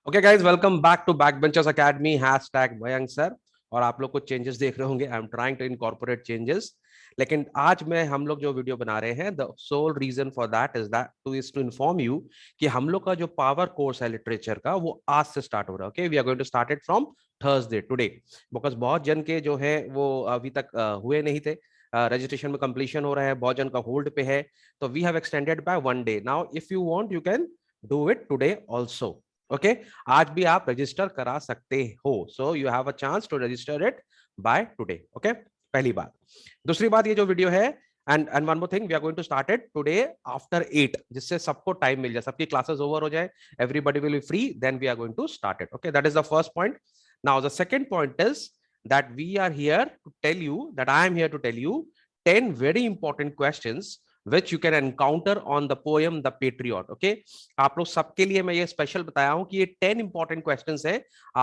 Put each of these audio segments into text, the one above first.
Okay guys, welcome back to backbenchers academy #Mayank sir. और आप लोग कुछ चेंजेस देख रहे होंगे। I am trying to incorporate changes. लेकिन आज में हम लोग जो वीडियो बना रहे हैं, the sole reason for that is to inform you कि हम लोग का जो पावर कोर्स है लिटरेचर का, वो आज से स्टार्ट हो रहा है। Okay, we are going to start it from Thursday today. Because बहुत जन के जो है वो अभी तक हुए नहीं थे। रजिस्ट्रेशन में कंप्लीशन हो रहा है, बहुत जन का होल्ड पे है। तो we have extended by 1 day. Now if you want you can do it today also. Okay, आज भी आप रजिस्टर करा सकते हो। So you have a chance to register it by today. Okay, पहली बात। दूसरी बात, ये जो वीडियो है, and one more thing, we are going to start it today after 8, जिससे सबको टाइम मिल जाए, सबकी क्लासेस ओवर हो जाए, everybody will be free, then we are going to start it. Okay, that is the first point. Now the second point is that we are here to tell you that I am here to tell you 10 very important questions which you can encounter on the poem The Patriot. Okay, आप लोग सबके लिए मैं ये special बताया हूं कि ये 10 इंपॉर्टेंट क्वेश्चंस है।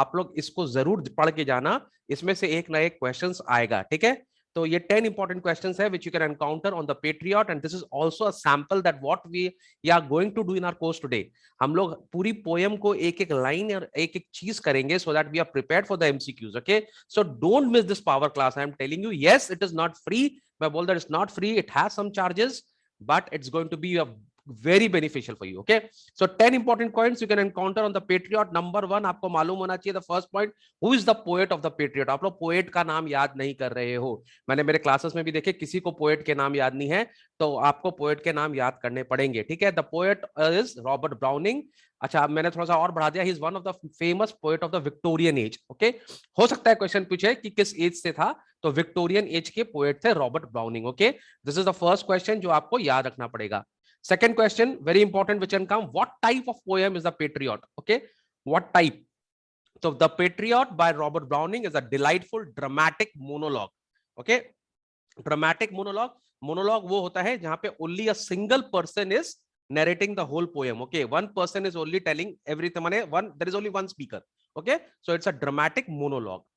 आप लोग इसको जरूर पढ़ के जाना, इसमें से एक ना एक क्वेश्चंस आएगा। ठीक है, तो ये 10 इंपॉर्टेंट क्वेश्चंस है which you can encounter on the Patriot, and this is also a sample that what we are going to do in our course today. हम लोग पूरी पोएम को एक एक लाइन और एक एक चीज करेंगे so that we are prepared for the MCQs. Okay, so don't miss this power class. I am telling you, yes, it is not free. मैं बोल रहा, it's not free, it has some charges, but it's going to be a very beneficial for you. Okay, so 10 important points you can encounter on the Patriot. Number 1, आपको मालूम होना चाहिए, the first point, who is the poet of the Patriot. आप लोग poet का नाम याद नहीं कर रहे हो। मैंने मेरे क्लासेस में भी देखे, किसी को पोएट के नाम याद नहीं है, तो आपको पोएट के नाम याद करने पड़ेंगे। ठीक है, the poet is Robert browning. अच्छा, मैंने थोड़ा सा और बढ़ा दिया, he is one of the famous poet of the Victorian age. Okay, हो सकता है क्वेश्चन पूछे कि किस एज से था, तो विक्टोरियन एज के पोएट थे Robert browning. Okay, this is the first question जो आपको याद रखना पड़ेगा। Second question, very important, which can come, what type of poem is The Patriot? Okay, what type? So The Patriot by Robert Browning is a delightful dramatic monologue. Okay, dramatic monologue. Monologue वो होता है जहां पे only a single person is narrating the whole poem. Okay, one person is only telling everything, माने one, there is only one speaker. Okay, so it's a dramatic monologue.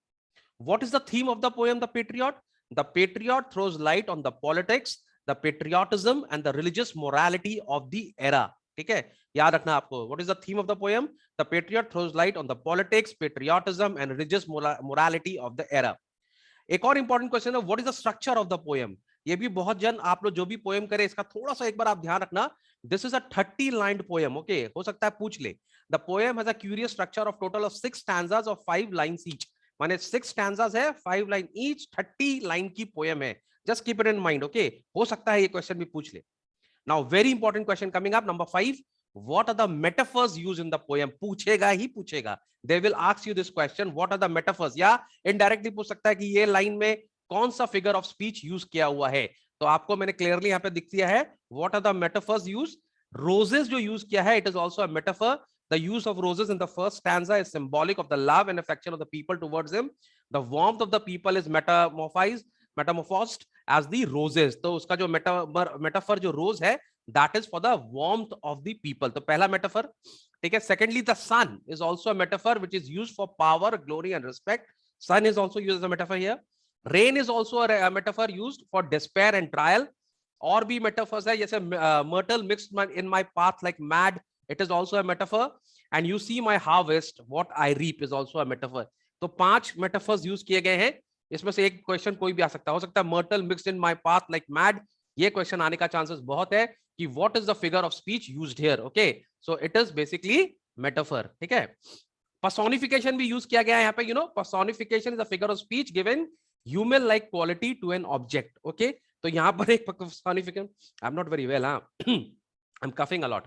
What is the theme of the poem The Patriot? The Patriot throws light on the politics, the patriotism and the religious morality of the era. ठीक है, याद रखना आपको। What is the theme of the poem? The Patriot throws light on the politics, patriotism and religious morality of the era. एक और important question है, what is the structure of the poem. ये भी बहुत जन, आप लोग जो भी पोएम करे, इसका थोड़ा सा एक बार आप ध्यान रखना। This is a 30 line poem. Okay, हो सकता है पूछ ले। The poem has a curious structure of total of 6 stanzas of 5 lines each. माने 6 स्टैंजास है, 5 लाइन ईच, 30 लाइन की पोएम है। Just keep it in mind. Okay, हो सकता है ये क्वेश्चन भी पूछ ले। Now very important question coming up, number 5, what are the metaphors used in the poem? पूछेगा ही पूछेगा। They will ask you this question, what are the metaphors? या indirectly पूछ सकता है कि ये लाइन में कौन सा फिगर ऑफ स्पीच यूज किया हुआ है। तो आपको मैंने क्लियरली यहाँ पे दिख दिया है, what are the metaphors used? Roses जो यूज किया है, it is also a metaphor. The use of roses in the first stanza is symbolic of the love and affection of the people towards him. The warmth of the people is metamorphosed as the roses. तो उसका जो metaphor जो रोज है, that is for the warmth of the people. तो पहला metaphor. ठीक है, secondly, the sun is also a metaphor which is used for power, glory and respect. Sun is also used as a metaphor here. Rain is also a metaphor used for despair and trial. और भी metaphors है, जैसे myrtle mixed in my path like mad, it is also a metaphor. And you see my harvest, what I reap is also a metaphor. तो 5 metaphors use किए गए हैं। इसमें से एक क्वेश्चन कोई भी आ सकता है। हो सकता है myrtle mixed in my path like mad, ये क्वेश्चन आने का चांसेस बहुत है कि what is the figure of speech used here. Okay, so it is basically metaphor. ठीक है, personification भी यूज किया गया है यहाँ पे। personification is a figure of speech giving human like quality to an object. Okay, तो यहाँ पर एक personification, I'm not very well, I'm coughing a lot.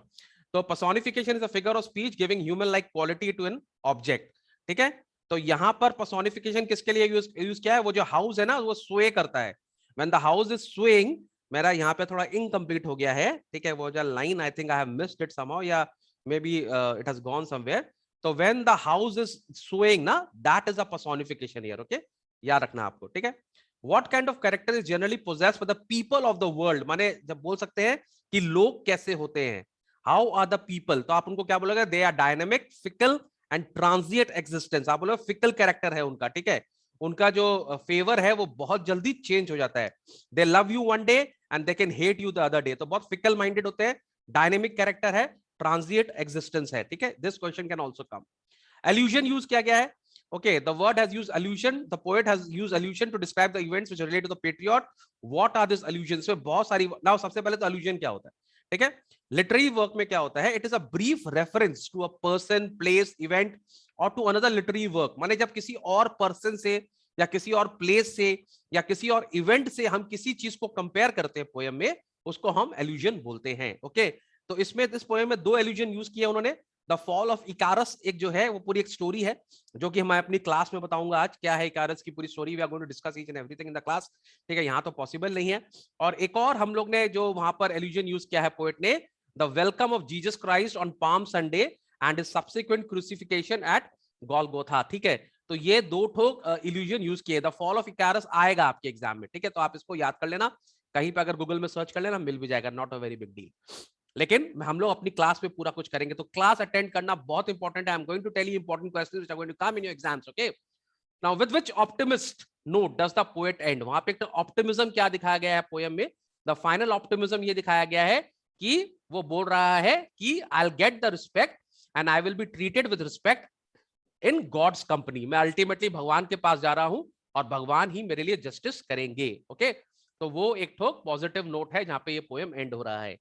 तो personification is a figure of speech giving human like quality to an object. ठीक है, तो यहाँ पर personification किसके लिए यूज किया है? वो जो हाउस है ना, वो sway करता है। When the house is swaying, मेरा यहाँ पे थोड़ा इनकम्प्लीट हो गया है। ठीक है, वो जो line, I think I have missed it somehow, या may be it has gone somewhere. तो when the house is swaying ना, that is a personification here. Okay, याद रखना आपको। ठीक है, what kind of character is generally possessed by the people of the world. माने जब बोल सकते हैं कि लोग कैसे होते हैं, हाउ आर द पीपल, तो आप उनको क्या बोलोगे? They are dynamic, fickle and transient existence. आप बोलोगे फिकल कैरेक्टर है उनका। ठीक है, उनका जो फेवर है वो बहुत जल्दी चेंज हो जाता है। दे love you one day and they can hate you the other day. तो बहुत फिकल माइंडेड होते हैं, डायनेमिक कैरेक्टर है, ट्रांजिएंट एग्जिस्टेंस है। ठीक है, this question can also come. allusion use किया गया है. Okay, the word has used allusion. The poet has used allusion to describe the events which relate to the patriot. What are these allusions? So बहुत सारी. Now सबसे पहले तो allusion क्या होता है, ठीक है. लिटरेरी वर्क में क्या होता है? It is a brief reference to a person, place, event और टू अनदर लिटरेरी वर्क. माने जब किसी और पर्सन से या किसी और प्लेस से या किसी और इवेंट से हम किसी चीज को कंपेयर करते हैं पोएम में, उसको हम एल्यूजन बोलते हैं. ओके, तो इसमें इस पोएम में 2 एल्यूजन यूज किए उन्होंने. द फॉल ऑफ इकारस एक जो है वो पूरी एक स्टोरी है जो कि मैं अपनी क्लास में बताऊंगा आज क्या है इकारस की पूरी story. We are going to discuss each and everything in the class, ठीक है. यहाँ तो पॉसिबल नहीं है. और एक और हम लोग ने जो वहां पर एल्यूजन यूज किया है पोएट ने, the welcome of Jesus Christ on Palm Sunday and his subsequent crucifixion at Golgotha. ठीक है, तो ये 2 ठोक इल्यूजन यूज किए. द फॉल ऑफ इकारस आएगा आपके एग्जाम में, ठीक है, तो आप इसको याद कर लेना. कहीं पे अगर गूगल में सर्च कर लेना मिल भी जाएगा, not a very big deal. लेकिन हम लोग अपनी क्लास में पूरा कुछ करेंगे, तो क्लास अटेंड करना बहुत इंपॉर्टेंट है. I am going to tell you important questions which are going to come in your exams. Okay, now with which optimist note does the poet end. वहां पे एक ऑप्टिमिज्म क्या दिखाया गया है पोएम में? द फाइनल ऑप्टिमिज्म ये दिखाया गया है कि वो बोल रहा है कि I will get the respect and I will be treated with respect in God's company. मैं अल्टीमेटली भगवान के पास जा रहा हूं और भगवान ही मेरे लिए जस्टिस करेंगे. ओके, तो वो एक ठोक पॉजिटिव नोट है जहां पे ये पोएम एंड हो रहा है.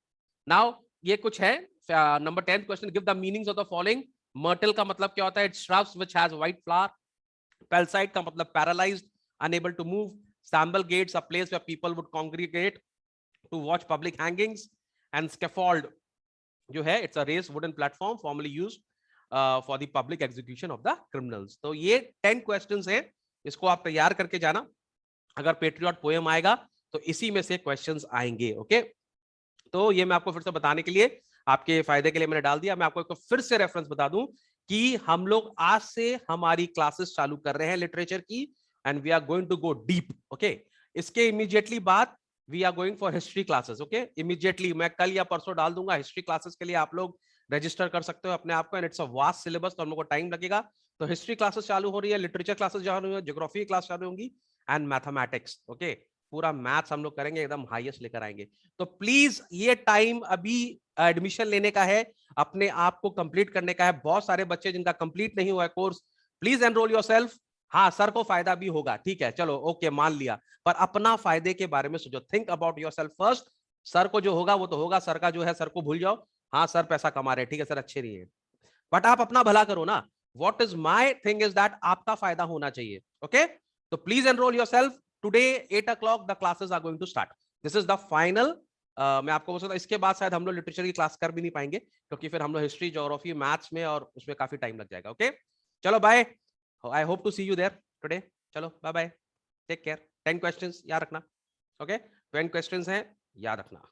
नाउ ये कुछ है. Number 10 question, give the meanings of the following. Myrtle का मतलब क्या होता है? It's shrubs which has white flower. Palsied का मतलब paralysed, unable to move. Shambles gates, a place where people would congregate to watch public hangings. And scaffold जो है, it's a raised wooden platform formerly used for the public execution of the criminals. तो ये 10 questions हैं, इसको आप तैयार करके जाना. अगर पेट्रियट पोएम आएगा तो इसी में से क्वेश्चंस आएंगे. ओके, तो ये मैं आपको फिर से बताने के लिए, आपके फायदे के लिए मैंने डाल दिया. मैं आपको एक फिर से रेफरेंस बता दूं कि हम लोग आज से हमारी क्लासेस चालू कर रहे हैं लिटरेचर की, and we are going to go deep. Okay, इसके इमीडिएटली बाद we are going for history classes. Okay, immediately मैं कल या परसों डाल दूंगा हिस्ट्री क्लासेस के लिए. आप लोग रजिस्टर कर सकते हो अपने आप को, and it's a vast syllabus, तो हम लोग को टाइम लगेगा. तो हिस्ट्री क्लासेस चालू हो रही है, लिटरेचर क्लासेस चालू हो रही है, ज्योग्राफी क्लास चालू होंगी, एंड मैथमेटिक्स. ओके, पूरा मैथ्स हम लोग करेंगे, एकदम हाईएस्ट लेकर आएंगे. तो प्लीज ये टाइम अभी एडमिशन लेने का है, अपने आप को कंप्लीट करने का है. बहुत सारे बच्चे जिनका कंप्लीट नहीं हुआ है कोर्स, प्लीज एनरोल योरसेल्फ. हाँ, सर को फायदा भी होगा, ठीक है, चलो ओके मान लिया, पर अपना फायदे के बारे में सोचो. Think about yourself first. Sir को जो होगा वो तो होगा, सर का जो है सर को भूल जाओ. हाँ सर पैसा कमा रहे, ठीक है सर अच्छे नहीं है, बट आप अपना भला करो ना. What is my thing is that आपका फायदा होना चाहिए. ओके, तो please enrol yourself. Today 8 o'clock the classes are going to start. This is the final. मैं आपको बोल सकता हूं इसके बाद शायद हम लोग लिटरेचर की क्लास कर भी नहीं पाएंगे, क्योंकि फिर हम लोग हिस्ट्री, ज्योग्राफी, मैथ्स में और उसमें काफी टाइम लग जाएगा. ओके, चलो bye. I hope to see you there today. चलो bye bye, take care. 10 questions याद रखना. ओके, 10 क्वेश्चंस हैं, याद रखना.